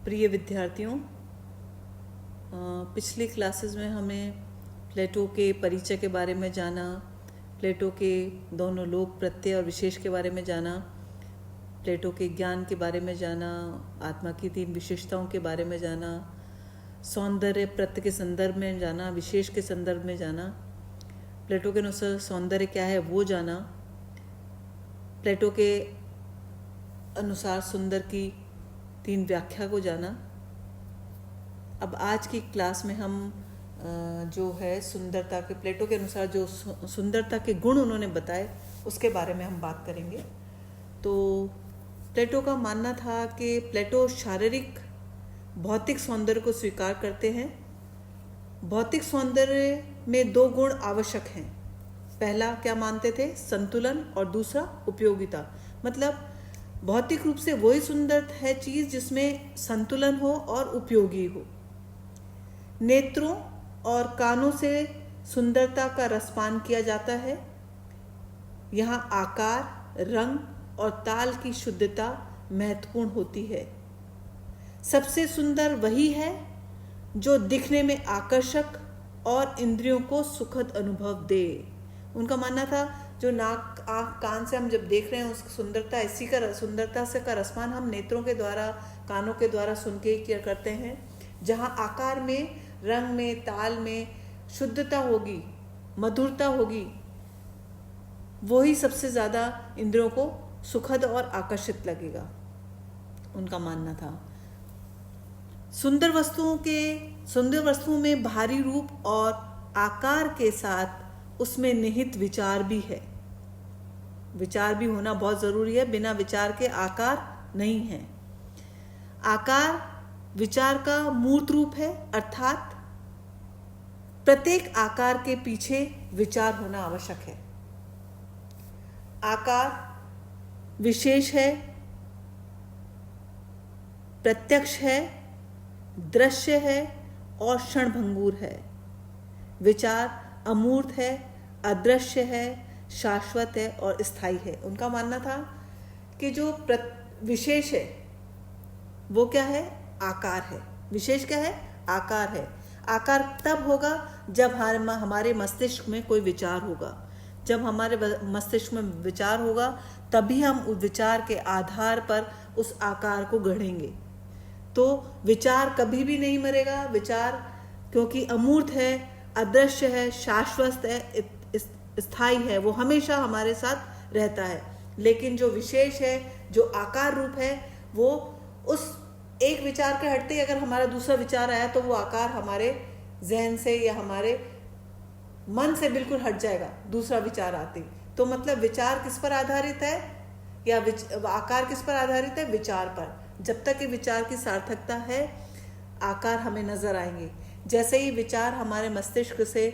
प्रिय विद्यार्थियों, पिछली क्लासेस में हमें प्लेटो के परिचय के बारे में जाना, प्लेटो के दोनों लोक प्रत्यय और विशेष के बारे में जाना, प्लेटो के ज्ञान के बारे में जाना, आत्मा की 3 विशेषताओं के बारे में जाना, सौंदर्य प्रत्यय के संदर्भ में जाना, विशेष के संदर्भ में जाना, प्लेटो के अनुसार सौंदर्य क्या है वो जाना, प्लेटो के अनुसार सुंदर की 3 व्याख्या को जाना। अब आज की क्लास में हम जो है सुंदरता के, प्लेटो के अनुसार जो सुंदरता के गुण उन्होंने बताए उसके बारे में हम बात करेंगे। तो प्लेटो का मानना था कि प्लेटो शारीरिक भौतिक सौंदर्य को स्वीकार करते हैं। भौतिक सौंदर्य में 2 गुण आवश्यक हैं। पहला क्या मानते थे? संतुलन, और दूसरा उपयोगिता। मतलब भौतिक रूप से वही सुंदर है चीज़ जिसमें संतुलन हो और उपयोगी हो। नेत्रों और कानों से सुंदरता का रसपान किया जाता है। यहाँ आकार, रंग और ताल की शुद्धता महत्वपूर्ण होती है। सबसे सुंदर वही है जो दिखने में आकर्षक और इंद्रियों को सुखद अनुभव दे। उनका मानना था जो नाक, आँख, कान से हम जब देख रहे हैं उसकी सुंदरता, इसी का सुंदरता से का रसपान हम नेत्रों के द्वारा, कानों के द्वारा सुन के किया करते हैं। जहाँ आकार में, रंग में, ताल में शुद्धता होगी, मधुरता होगी, वही सबसे ज़्यादा इंद्रियों को सुखद और आकर्षित लगेगा, उनका मानना था। सुंदर वस्तुओं में भारी रूप और आकार के साथ उसमें निहित विचार भी है। विचार भी होना बहुत ज़रूरी है, बिना विचार के आकार नहीं है। आकार विचार का मूर्त रूप है, अर्थात प्रत्येक आकार के पीछे विचार होना आवश्यक है। आकार विशेष है, प्रत्यक्ष है, दृश्य है और क्षणभंगुर है। विचार अमूर्त है, अदृश्य है, शाश्वत है और स्थायी है। उनका मानना था कि जो विशेष है वो क्या है? आकार है। विशेष क्या है? आकार है। आकार तब होगा जब हमारे मस्तिष्क में कोई विचार होगा। जब हमारे मस्तिष्क में विचार होगा तभी हम उस विचार के आधार पर उस आकार को गढ़ेंगे। तो विचार कभी भी नहीं मरेगा। विचार क्योंकि अमूर्त है, अदृश्य है, शाश्वत है, स्थायी है, वो हमेशा हमारे साथ रहता है। लेकिन जो विशेष है, जो आकार रूप है, वो उस एक विचार के हटते ही अगर हमारा दूसरा विचार आया तो वो आकार हमारे जहन से या हमारे मन से बिल्कुल हट जाएगा दूसरा विचार आते। तो मतलब विचार किस पर आधारित है या आकार किस पर आधारित है? विचार पर। जब तक कि विचार की सार्थकता है, आकार हमें नजर आएंगे। जैसे ही विचार हमारे मस्तिष्क से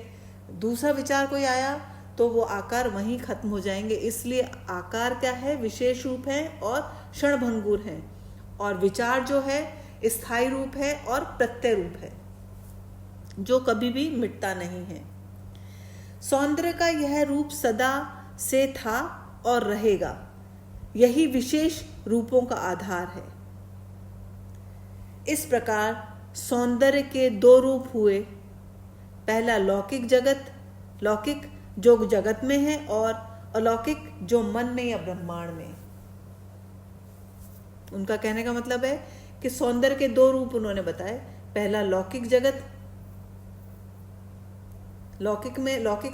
दूसरा विचार कोई आया तो वो आकार वहीं खत्म हो जाएंगे। इसलिए आकार क्या है? विशेष रूप है और क्षणभंगुर है। और विचार जो है स्थायी रूप है और प्रत्यय रूप है, जो कभी भी मिटता नहीं है। सौंदर्य का यह रूप सदा से था और रहेगा। यही विशेष रूपों का आधार है। इस प्रकार सौंदर्य के 2 रूप हुए। पहला लौकिक जगत, लौकिक जो जगत में है, और अलौकिक जो मन में या ब्रह्मांड में। उनका कहने का मतलब है कि सौंदर्य के 2 रूप उन्होंने बताए। पहला लौकिक जगत, लौकिक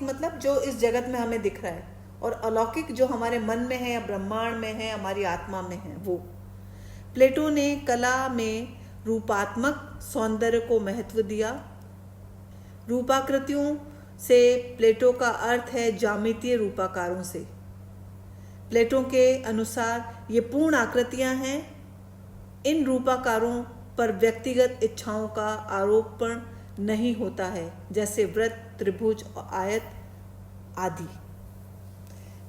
मतलब जो इस जगत में हमें दिख रहा है, और अलौकिक जो हमारे मन में है या ब्रह्मांड में है, हमारी आत्मा में है, वो। प्लेटो ने कला में रूपात्मक सौंदर्य को महत्व दिया। रूपाकृतियों से प्लेटो का अर्थ है ज्यामितीय रूपाकारों से। प्लेटो के अनुसार ये पूर्ण आकृतियां हैं। इन रूपाकारों पर व्यक्तिगत इच्छाओं का आरोपण नहीं होता है, जैसे वृत्त, त्रिभुज और आयत आदि।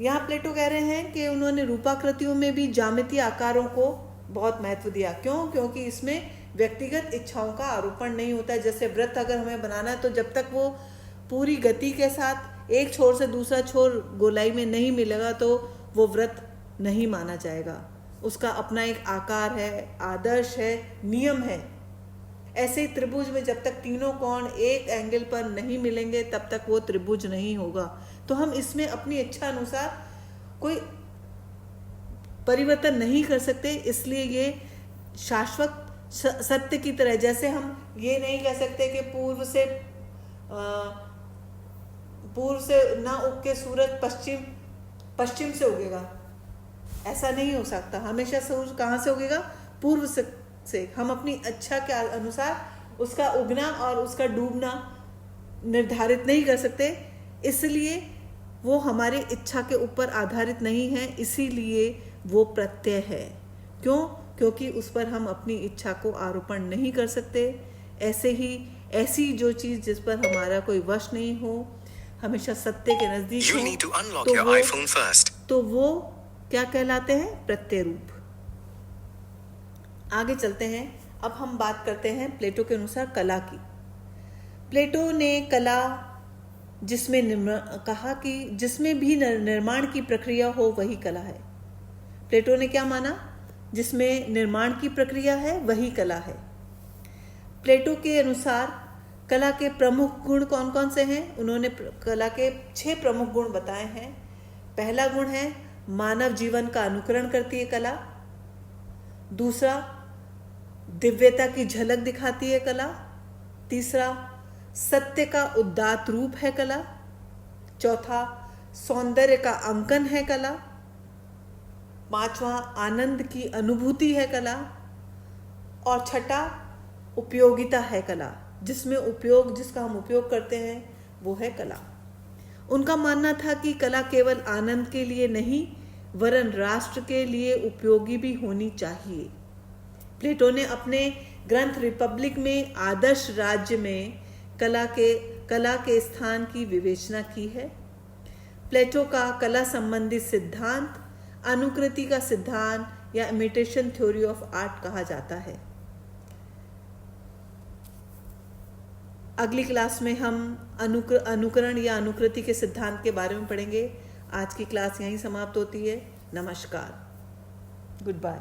यहाँ प्लेटो कह रहे हैं कि उन्होंने रूपाकृतियों में भी ज्यामितीय आकारों को बहुत महत्व दिया। क्यों? क्योंकि इसमें व्यक्तिगत इच्छाओं का आरोपण नहीं होता है। जैसे वृत्त अगर हमें बनाना है तो जब तक वो पूरी गति के साथ एक छोर से दूसरा छोर गोलाई में नहीं मिलेगा तो वो वृत्त नहीं माना जाएगा। उसका अपना एक आकार है, आदर्श है, नियम है। ऐसे ही त्रिभुज में जब तक तीनों कोण एक एंगल पर नहीं मिलेंगे तब तक वो त्रिभुज नहीं होगा। तो हम इसमें अपनी इच्छा अनुसार कोई परिवर्तन नहीं कर सकते, इसलिए ये शाश्वत सत्य की तरह, जैसे हम ये नहीं कह सकते कि पूर्व से ना उग के सूरज पश्चिम से उगेगा, ऐसा नहीं हो सकता। हमेशा सूरज कहाँ से उगेगा? पूर्व से। हम अपनी इच्छा के अनुसार उसका उगना और उसका डूबना निर्धारित नहीं कर सकते, इसलिए वो हमारी इच्छा के ऊपर आधारित नहीं है, इसीलिए वो प्रत्यय है। क्यों? क्योंकि उस पर हम अपनी इच्छा को आरोपण नहीं कर सकते। ऐसे ही ऐसी जो चीज़ जिस पर हमारा कोई वश नहीं हो, हमेशा सत्य के नज़दीक हो, तो वो क्या कहलाते हैं? प्रत्यय रूप। आगे चलते हैं। अब हम बात करते हैं प्लेटो के अनुसार कला की। प्लेटो ने कला कहा कि जिसमें भी निर्माण की प्रक्रिया हो वही कला है। प्लेटो ने क्या माना? जिसमें निर्माण की प्रक्रिया है वही कला है। प्लेटो के अनुसार कला के प्रमुख गुण कौन कौन से हैं? उन्होंने कला के 6 प्रमुख गुण बताए हैं। पहला गुण है मानव जीवन का अनुकरण करती है कला। दूसरा, दिव्यता की झलक दिखाती है कला। तीसरा, सत्य का उदात्त रूप है कला। चौथा, सौंदर्य का अंकन है कला। पांचवा, आनंद की अनुभूति है कला। और छठा, उपयोगिता है कला, जिसका हम उपयोग करते हैं वो है कला। उनका मानना था कि कला केवल आनंद के लिए नहीं वरन राष्ट्र के लिए उपयोगी भी होनी चाहिए। प्लेटो ने अपने ग्रंथ रिपब्लिक में आदर्श राज्य में कला के स्थान की विवेचना की है। प्लेटो का कला संबंधी सिद्धांत अनुकृति का सिद्धांत या इमिटेशन थ्योरी ऑफ आर्ट कहा जाता है। अगली क्लास में हम अनुकरण या अनुकृति के सिद्धांत के बारे में पढ़ेंगे। आज की क्लास यहीं समाप्त होती है। नमस्कार, गुड बाय।